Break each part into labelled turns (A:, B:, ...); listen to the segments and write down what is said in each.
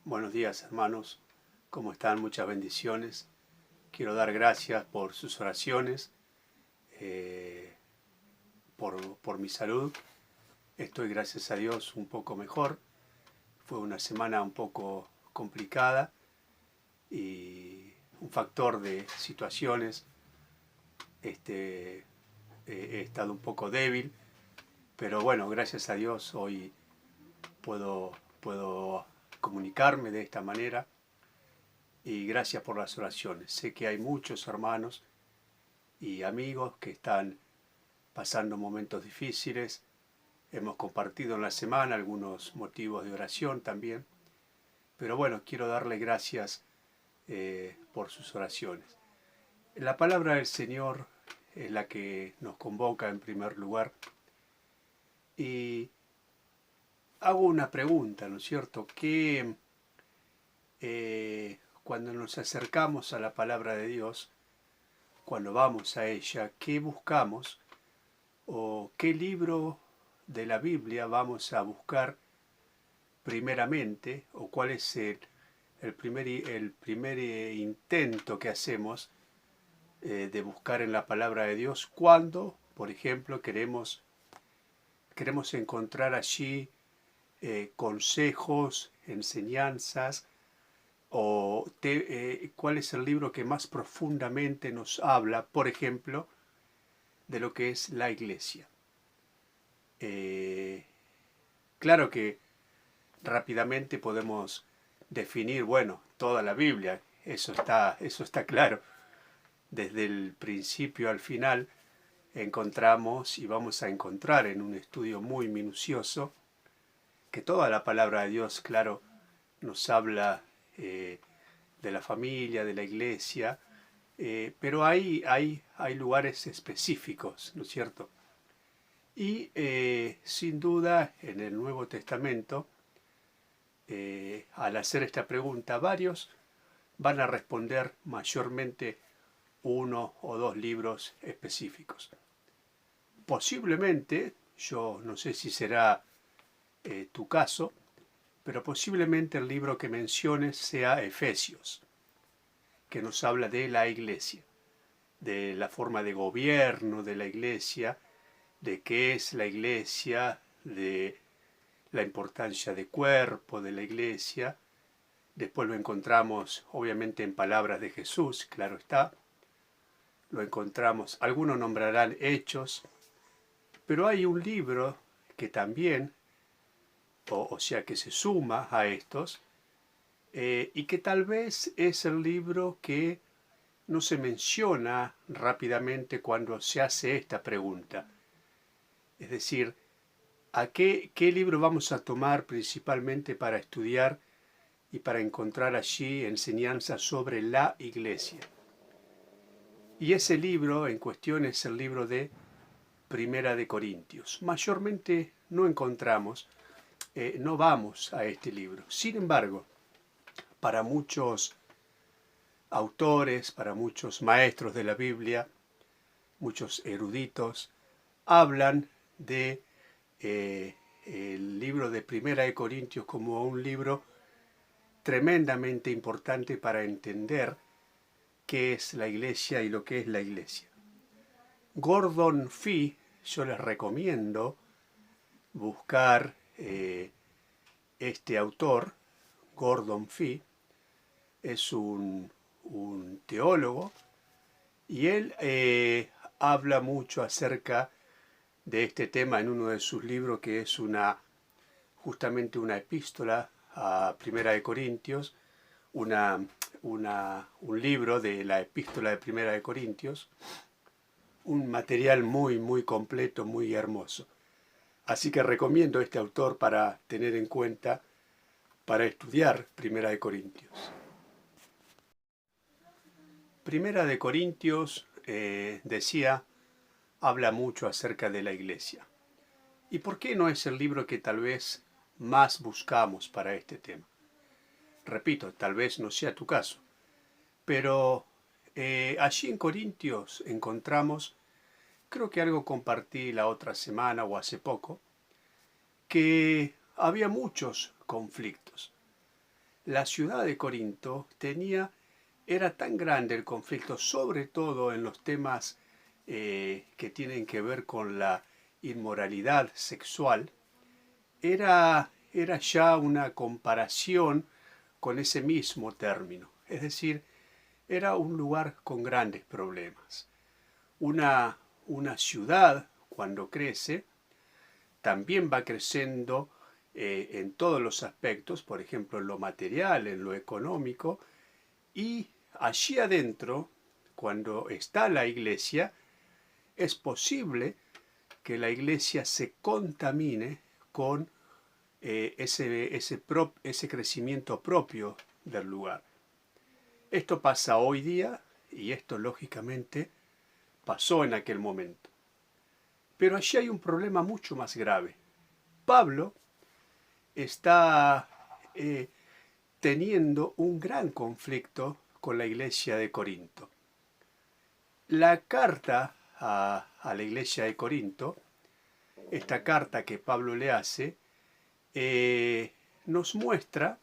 A: Buenos días, hermanos. ¿Cómo están? Muchas bendiciones. Quiero dar gracias por sus oraciones, eh, por mi salud. Estoy, gracias a Dios, un poco mejor. Fue una semana un poco complicada y un factor de situaciones. He estado un poco débil, pero bueno, gracias a Dios hoy puedo comunicarme de esta manera. Y gracias por las oraciones. Sé que hay muchos hermanos y amigos que están pasando momentos difíciles. Hemos compartido en la semana algunos motivos de oración también. Pero bueno, quiero darle gracias por sus oraciones. La palabra del Señor es la que nos convoca en primer lugar. Y hago una pregunta, ¿no es cierto? Que cuando nos acercamos a la palabra de Dios, cuando vamos a ella, ¿qué buscamos? ¿O qué libro de la Biblia vamos a buscar primeramente? ¿O cuál es el primer intento que hacemos de buscar en la palabra de Dios cuando, por ejemplo, queremos encontrar allí consejos, enseñanzas, cuál es el libro que más profundamente nos habla, por ejemplo, de lo que es la iglesia? Eh, claro que rápidamente podemos definir, bueno, toda la Biblia, eso está claro. Desde el principio al final encontramos y vamos a encontrar en un estudio muy minucioso que toda la palabra de Dios, claro, nos habla de la familia, de la iglesia, pero hay lugares específicos, ¿no es cierto? Y sin duda en el Nuevo Testamento, al hacer esta pregunta, varios van a responder mayormente uno o dos libros específicos. Posiblemente, yo no sé si será tu caso, pero posiblemente el libro que menciones sea Efesios, que nos habla de la iglesia, de la forma de gobierno de la iglesia, de qué es la iglesia, de la importancia de cuerpo de la iglesia. Después lo encontramos obviamente en palabras de Jesús, claro está. Lo encontramos, algunos nombrarán Hechos, pero hay un libro que también, o sea que se suma a estos, y que tal vez es el libro que no se menciona rápidamente cuando se hace esta pregunta. Es decir, ¿qué libro vamos a tomar principalmente para estudiar y para encontrar allí enseñanzas sobre la iglesia? Y ese libro en cuestión es el libro de Primera de Corintios. Mayormente no encontramos, no vamos a este libro. Sin embargo, para muchos autores, para muchos maestros de la Biblia, muchos eruditos, hablan de el libro de Primera de Corintios como un libro tremendamente importante para entender qué es la iglesia y lo que es la iglesia. Gordon Fee, yo les recomiendo buscar este autor. Gordon Fee es un teólogo y él habla mucho acerca de este tema en uno de sus libros, que es justamente una epístola a Primera de Corintios, un libro de la epístola de Primera de Corintios, un material muy, muy completo, muy hermoso. Así que recomiendo este autor para tener en cuenta, para estudiar Primera de Corintios. Primera de Corintios, decía, habla mucho acerca de la iglesia. ¿Y por qué no es el libro que tal vez más buscamos para este tema? Repito, tal vez no sea tu caso, pero allí en Corintios encontramos, creo que algo compartí la otra semana o hace poco, que había muchos conflictos. la ciudad de Corinto era tan grande el conflicto, sobre todo en los temas que tienen que ver con la inmoralidad sexual, era ya una comparación con ese mismo término. Es decir, era un lugar con grandes problemas. Una ciudad, cuando crece, también va creciendo en todos los aspectos, por ejemplo, en lo material, en lo económico, y allí adentro, cuando está la iglesia, es posible que la iglesia se contamine con ese crecimiento propio del lugar. Esto pasa hoy día y esto lógicamente pasó en aquel momento. Pero allí hay un problema mucho más grave. Pablo está teniendo un gran conflicto con la iglesia de Corinto. La carta a la iglesia de Corinto, esta carta que Pablo le hace, nos muestra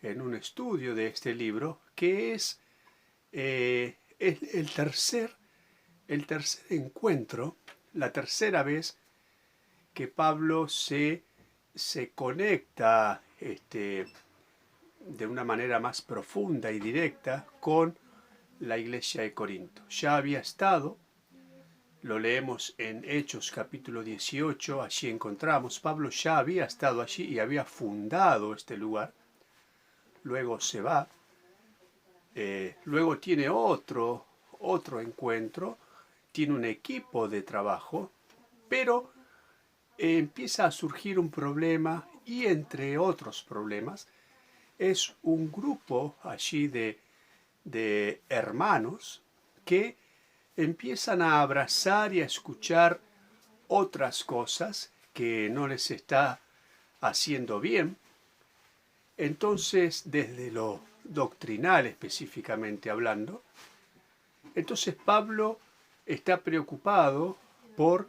A: en un estudio de este libro que es el tercer encuentro, la tercera vez que Pablo se conecta de una manera más profunda y directa con la iglesia de Corinto. Ya había estado, lo leemos en Hechos capítulo 18, allí encontramos, Pablo ya había estado allí y había fundado este lugar, luego se va, luego tiene otro encuentro, tiene un equipo de trabajo, pero empieza a surgir un problema y entre otros problemas es un grupo allí de hermanos que empiezan a abrazar y a escuchar otras cosas que no les está haciendo bien. Entonces, desde lo doctrinal específicamente hablando, entonces Pablo está preocupado por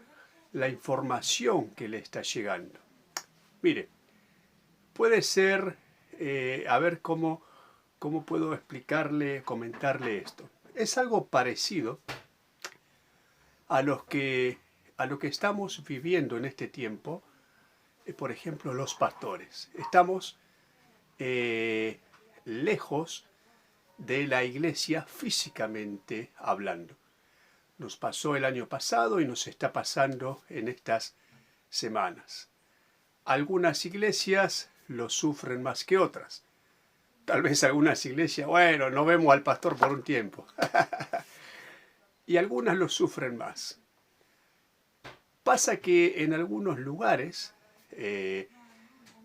A: la información que le está llegando. Mire, puede ser, a ver cómo puedo explicarle, comentarle esto. Es algo parecido a lo que estamos viviendo en este tiempo, por ejemplo, los pastores. Estamos lejos de la iglesia físicamente hablando. Nos pasó el año pasado y nos está pasando en estas semanas. Algunas iglesias lo sufren más que otras. Tal vez algunas iglesias, bueno, no vemos al pastor por un tiempo. Y algunas lo sufren más. Pasa que en algunos lugares,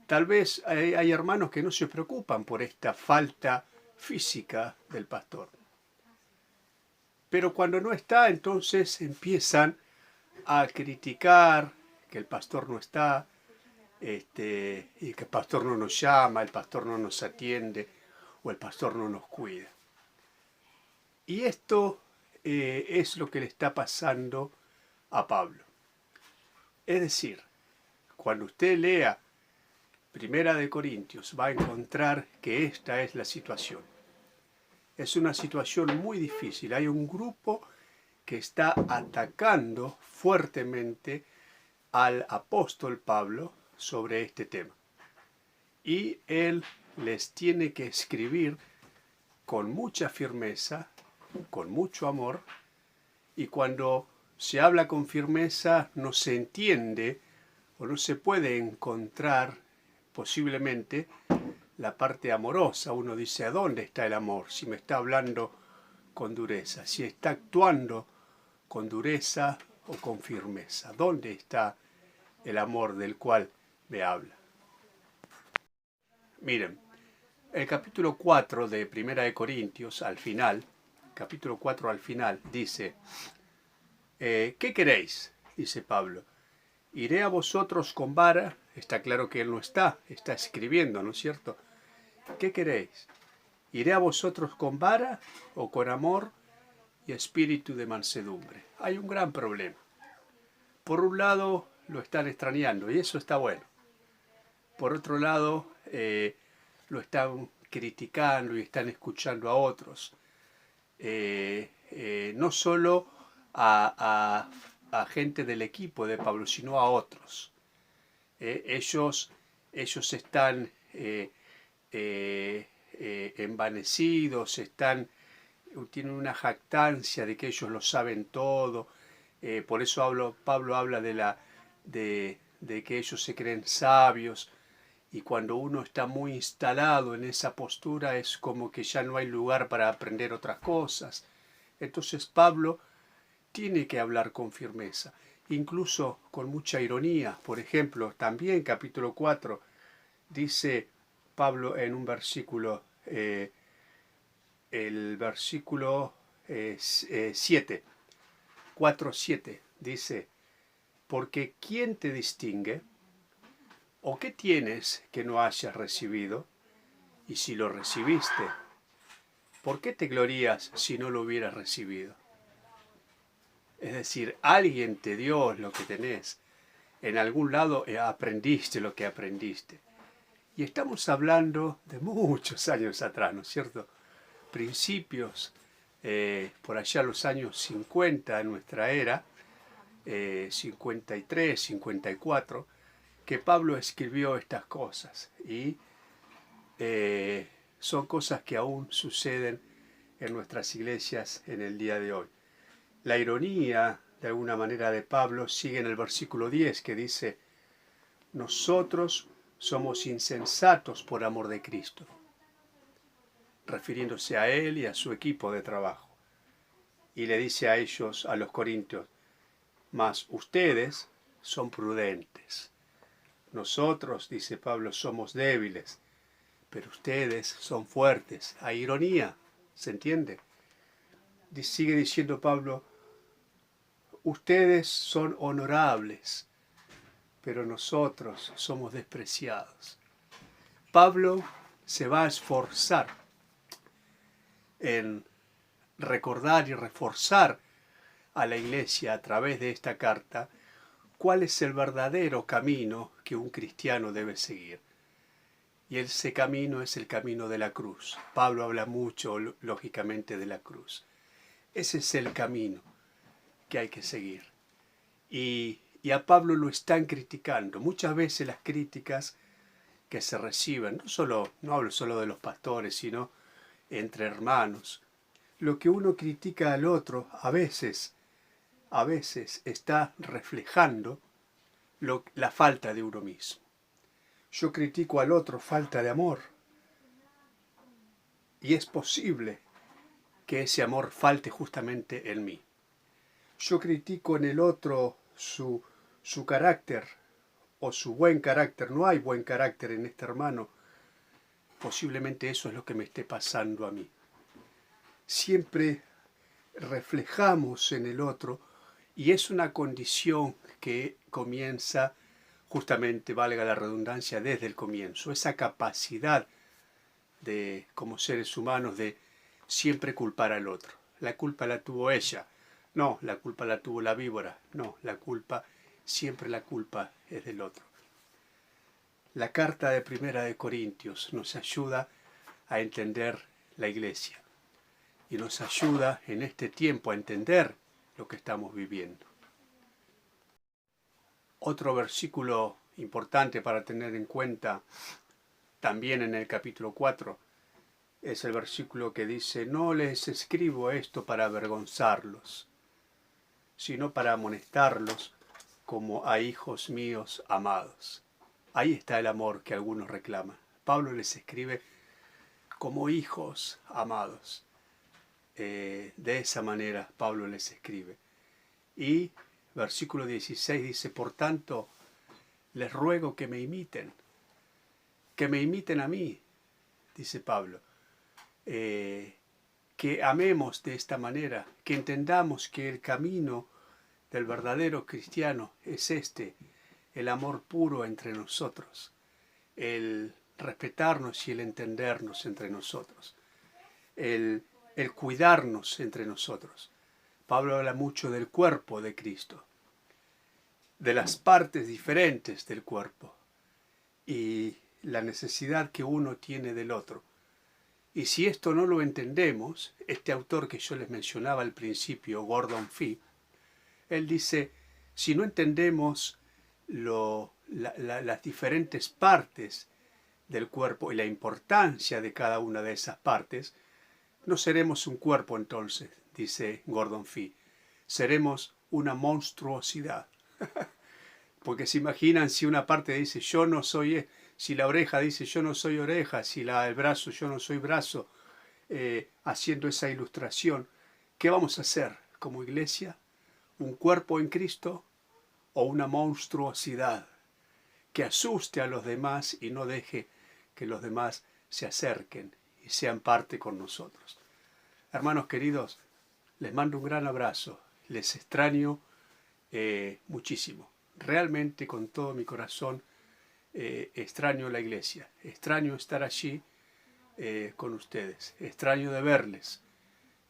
A: tal vez hay hermanos que no se preocupan por esta falta física del pastor. Pero cuando no está, entonces empiezan a criticar que el pastor no está, y que el pastor no nos llama, el pastor no nos atiende o el pastor no nos cuida. Y esto es lo que le está pasando a Pablo. Es decir, cuando usted lea Primera de Corintios, va a encontrar que esta es la situación. Es una situación muy difícil. Hay un grupo que está atacando fuertemente al apóstol Pablo sobre este tema. Y él les tiene que escribir con mucha firmeza, con mucho amor, y cuando se habla con firmeza no se entiende o no se puede encontrar posiblemente la parte amorosa. Uno dice, ¿a dónde está el amor? Si me está hablando con dureza, si está actuando con dureza o con firmeza. ¿Dónde está el amor del cual me habla? Miren, el capítulo 4 de Primera de Corintios, al final, capítulo 4 al final, dice, ¿qué queréis? Dice Pablo. ¿Iré a vosotros con vara? Está claro que él no está escribiendo, ¿no es cierto? ¿Qué queréis? ¿Iré a vosotros con vara o con amor y espíritu de mansedumbre? Hay un gran problema. Por un lado, lo están extrañando y eso está bueno. Por otro lado, criticando y están escuchando a otros. No solo a gente del equipo de Pablo, sino a otros. Ellos están envanecidos, tienen una jactancia de que ellos lo saben todo. Por eso Pablo habla de que ellos se creen sabios, y cuando uno está muy instalado en esa postura es como que ya no hay lugar para aprender otras cosas. Entonces Pablo tiene que hablar con firmeza, incluso con mucha ironía. Por ejemplo, también capítulo 4 dice Pablo en un versículo, el versículo 7, 4:7, dice: porque ¿quién te distingue? ¿O qué tienes que no hayas recibido? Y si lo recibiste, ¿por qué te glorías si no lo hubieras recibido? Es decir, alguien te dio lo que tenés. En algún lado aprendiste lo que aprendiste. Y estamos hablando de muchos años atrás, ¿no es cierto? Principios, por allá los años 50 de nuestra era, 53, 54, que Pablo escribió estas cosas. Y son cosas que aún suceden en nuestras iglesias en el día de hoy. La ironía, de alguna manera, de Pablo sigue en el versículo 10, que dice: nosotros somos insensatos por amor de Cristo, refiriéndose a él y a su equipo de trabajo. Y le dice a ellos, a los corintios: mas ustedes son prudentes. Nosotros, dice Pablo, somos débiles, pero ustedes son fuertes. Hay ironía, ¿se entiende? Sigue diciendo Pablo: ustedes son honorables, pero nosotros somos despreciados. Pablo se va a esforzar en recordar y reforzar a la iglesia a través de esta carta cuál es el verdadero camino que un cristiano debe seguir. Y ese camino es el camino de la cruz. Pablo habla mucho, lógicamente, de la cruz. Ese es el camino que hay que seguir. Y a Pablo lo están criticando. Muchas veces las críticas que se reciben, no hablo solo de los pastores, sino entre hermanos, lo que uno critica al otro a veces está reflejando la falta de uno mismo. Yo critico al otro falta de amor, y es posible que ese amor falte justamente en mí. Yo critico en el otro su carácter o su buen carácter. No hay buen carácter en este hermano. Posiblemente eso es lo que me esté pasando a mí. Siempre reflejamos en el otro, y es una condición que comienza justamente, valga la redundancia, desde el comienzo. Esa capacidad de, como seres humanos, de siempre culpar al otro. La culpa la tuvo ella. No, la culpa la tuvo la víbora. No, siempre la culpa es del otro. La carta de Primera de Corintios nos ayuda a entender la iglesia y nos ayuda en este tiempo a entender lo que estamos viviendo. Otro versículo importante para tener en cuenta también en el capítulo 4 es el versículo que dice: no les escribo esto para avergonzarlos, sino para amonestarlos como a hijos míos amados. Ahí está el amor que algunos reclaman. Pablo les escribe como hijos amados. De esa manera Pablo les escribe. Y versículo 16 dice: por tanto, les ruego que me imiten a mí, dice Pablo. Que amemos de esta manera, que entendamos que el camino del verdadero cristiano es el amor puro entre nosotros, el respetarnos y el entendernos entre nosotros, el cuidarnos entre nosotros. Pablo habla mucho del cuerpo de Cristo, de las partes diferentes del cuerpo y la necesidad que uno tiene del otro. Y si esto no lo entendemos, este autor que yo les mencionaba al principio, Gordon Fee, él dice, si no entendemos las diferentes partes del cuerpo y la importancia de cada una de esas partes, no seremos un cuerpo entonces, dice Gordon Fee, seremos una monstruosidad. Porque se imaginan si una parte dice yo no soy, si la oreja dice yo no soy oreja, si el brazo yo no soy brazo, haciendo esa ilustración, ¿qué vamos a hacer como iglesia? ¿Un cuerpo en Cristo o una monstruosidad que asuste a los demás y no deje que los demás se acerquen y sean parte con nosotros? Hermanos queridos, les mando un gran abrazo, les extraño muchísimo. Realmente con todo mi corazón extraño la iglesia, extraño estar allí con ustedes, extraño de verles,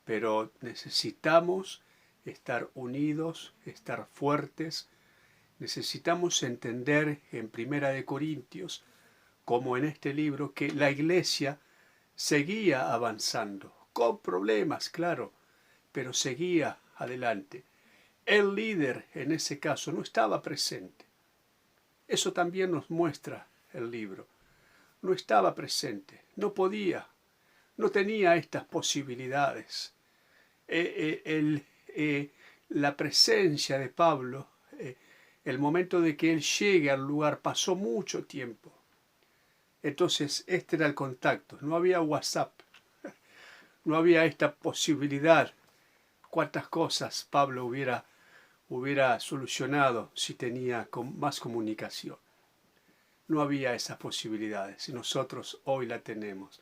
A: pero necesitamos estar unidos, estar fuertes, necesitamos entender en Primera de Corintios, como en este libro, que la iglesia seguía avanzando, con problemas, claro, pero seguía adelante. El líder, en ese caso, no estaba presente. Eso también nos muestra el libro. No estaba presente, no podía, no tenía estas posibilidades. La presencia de Pablo, el momento de que él llegue al lugar, pasó mucho tiempo. Entonces, este era el contacto. No había WhatsApp, no había esta posibilidad. Cuántas cosas Pablo hubiera solucionado si tenía más comunicación. No había esas posibilidades y nosotros hoy la tenemos.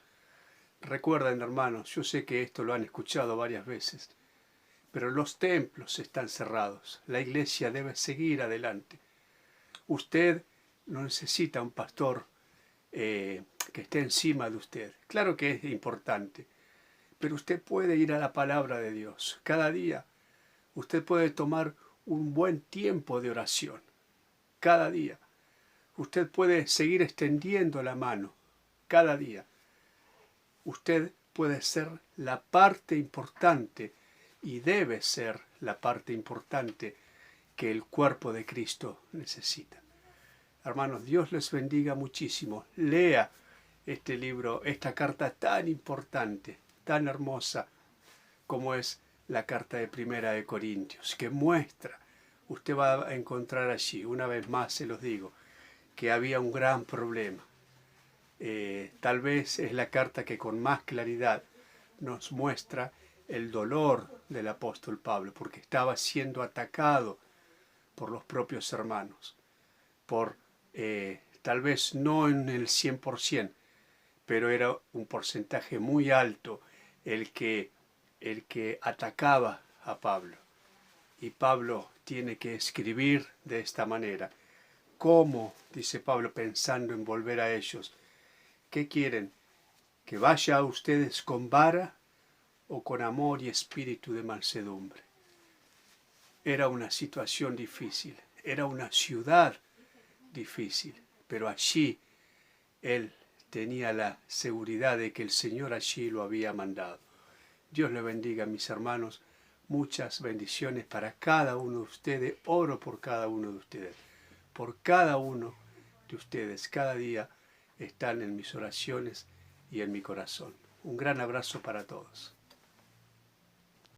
A: Recuerden, hermanos, yo sé que esto lo han escuchado varias veces, pero los templos están cerrados. La iglesia debe seguir adelante. Usted no necesita un pastor que esté encima de usted. Claro que es importante, pero usted puede ir a la palabra de Dios cada día. Usted puede tomar un buen tiempo de oración cada día. Usted puede seguir extendiendo la mano cada día. Usted puede ser la parte importante y debe ser la parte importante que el cuerpo de Cristo necesita. Hermanos, Dios les bendiga muchísimo. Lea este libro, esta carta tan importante, tan hermosa como es la carta de Primera de Corintios, que muestra, usted va a encontrar allí, una vez más se los digo, que había un gran problema. Tal vez es la carta que con más claridad nos muestra el dolor del apóstol Pablo, porque estaba siendo atacado por los propios hermanos, tal vez no en el 100%, pero era un porcentaje muy alto el que atacaba a Pablo. Y Pablo tiene que escribir de esta manera. ¿Cómo? Dice Pablo, pensando en volver a ellos. ¿Qué quieren? ¿Que vaya a ustedes con vara o con amor y espíritu de mansedumbre? Era una situación difícil, era una ciudad difícil, pero allí él tenía la seguridad de que el Señor allí lo había mandado. Dios le bendiga, mis hermanos. Muchas bendiciones para cada uno de ustedes. Oro por cada uno de ustedes. Por cada uno de ustedes. Cada día están en mis oraciones y en mi corazón. Un gran abrazo para todos.